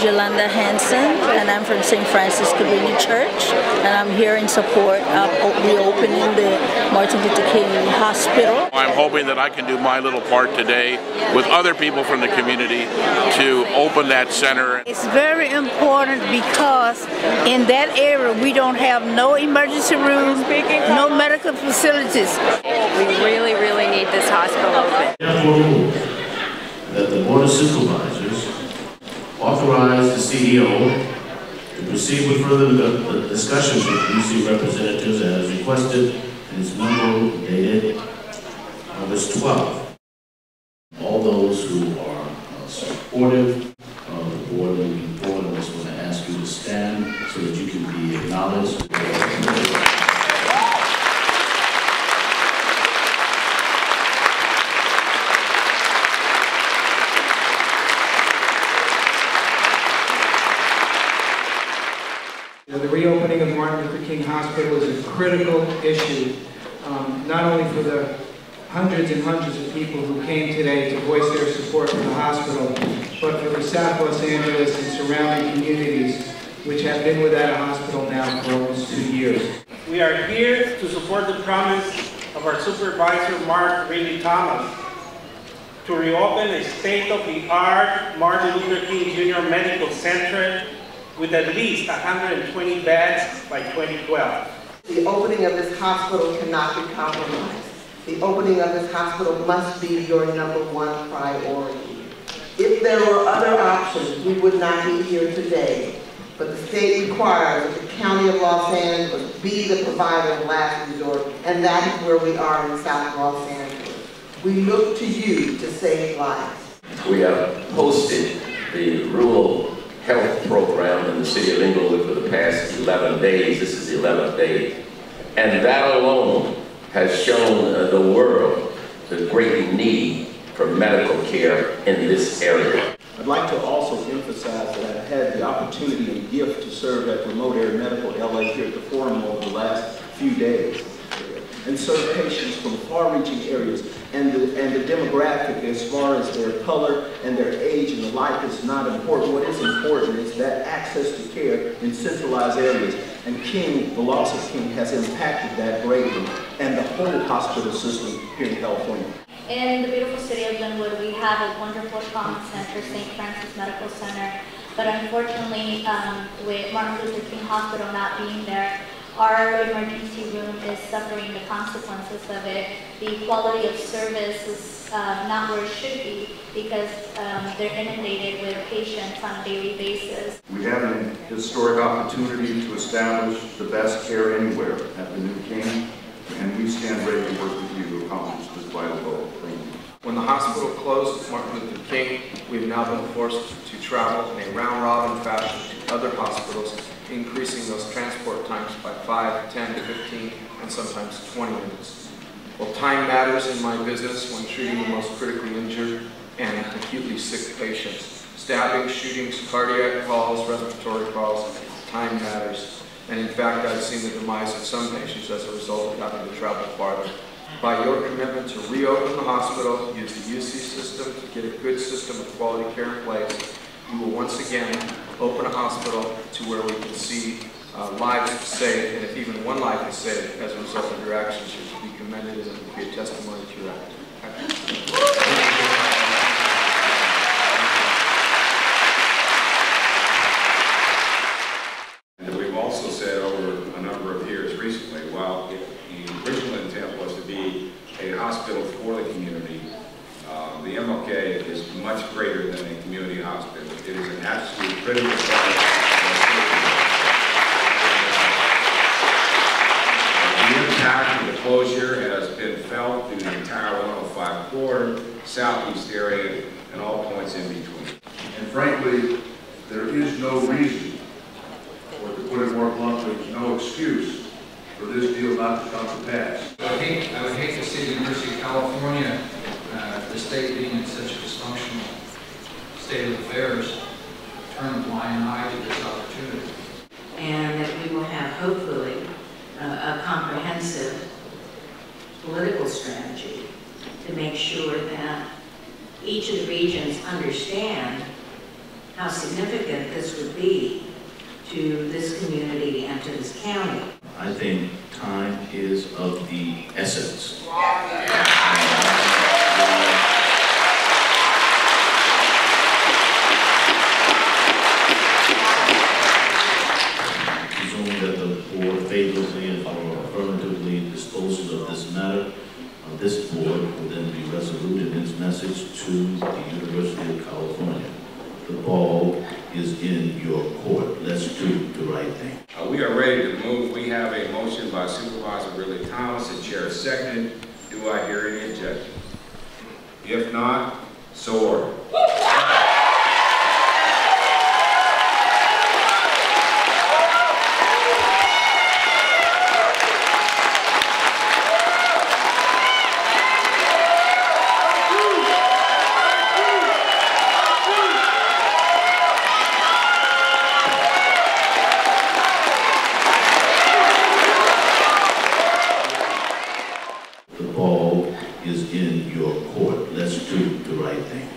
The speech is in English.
Yolanda Hansen, and I'm from St. Francis Community Church, and I'm here in support of reopening the Martin Luther King Hospital. I'm hoping that I can do my little part today with other people from the community to open that center. It's very important because in that area we don't have no emergency rooms, no medical facilities. We really, really need this hospital open. Therefore move that the Board of Supervisors authorize the CEO to proceed with further discussions with UC representatives as requested in its memo dated August 12th. All those who are supportive of the board moving forward, I just want to ask you to stand so that you can be acknowledged. The reopening of Martin Luther King Hospital is a critical issue, not only for the hundreds and hundreds of people who came today to voice their support for the hospital, but for the South Los Angeles and surrounding communities, which have been without a hospital now for almost 2 years. We are here to support the promise of our supervisor, Mark Ridley-Thomas, to reopen a state-of-the-art Martin Luther King Jr. Medical Center with at least 120 beds by 2012. The opening of this hospital cannot be compromised. The opening of this hospital must be your #1 priority. If there were other options, we would not be here today. But the state requires that the County of Los Angeles be the provider of last resort, and that is where we are in South Los Angeles. We look to you to save lives. We have hosted the rural health program in the city of Inglewood for the past 11 days. This is the 11th day. And that alone has shown the world the great need for medical care in this area. I'd like to also emphasize that I've had the opportunity and gift to serve at Remote Area Medical LA here at the Forum over the last few days and serve patients from far-reaching areas. And the demographic as far as their color and their age and the like is not important. What is important is that access to care in centralized areas. And King, the loss of King, has impacted that greatly and the whole hospital system here in California. In the beautiful city of Linwood, we have a wonderful trauma center, St. Francis Medical Center, but unfortunately, with Martin Luther King Hospital not being there, our emergency room is suffering the consequences of it. The quality of service is not where it should be because they're inundated with patients on a daily basis. We have an historic opportunity to establish the best care anywhere at the new King, and we stand ready to work with you to accomplish this vital goal. Thank you. When the hospital closed Martin Luther King, we've now been forced to travel in a round-robin fashion to other hospitals, increasing those transport times by 5, 10, 15, and sometimes 20 minutes. Well, time matters in my business when treating the most critically injured and acutely sick patients. Stabbing, shootings, cardiac calls, respiratory calls, time matters. And in fact, I've seen the demise of some patients as a result of having to travel farther. By your commitment to reopen the hospital, use the UC system to get a good system of quality care in place, you will once again open a hospital to where we can see lives saved, and if even one life is saved as a result of your actions, you should be commended and it will be a testimony to your act. And we've also said over a number of years recently, while the original intent was to be a hospital for the community, the MLK is much greater than a community hospital. It is an absolute critical part of the city. The impact of the closure has been felt through the entire 105 corridor, southeast area, and all points in between. And frankly, there is no reason, or to put it more bluntly, no excuse for this deal not to come to pass. I would hate to see the University of California, the state being in such a dysfunctional state of affairs, turn a blind eye to this opportunity. And that we will have, hopefully, a comprehensive political strategy to make sure that each of the regions understand how significant this would be to this community and to this county. I think time is of the essence. Presuming that the board favorably or affirmatively disposes of this matter, this board will then be resolute in its message to the University of California. The ball is in your court. Let's do the right thing. We are ready to move. We have a motion by Supervisor Ridley-Thomas and Chair seconded. Do I hear any objection? If not, so ordered. The ball is in your court. Let's do the right thing.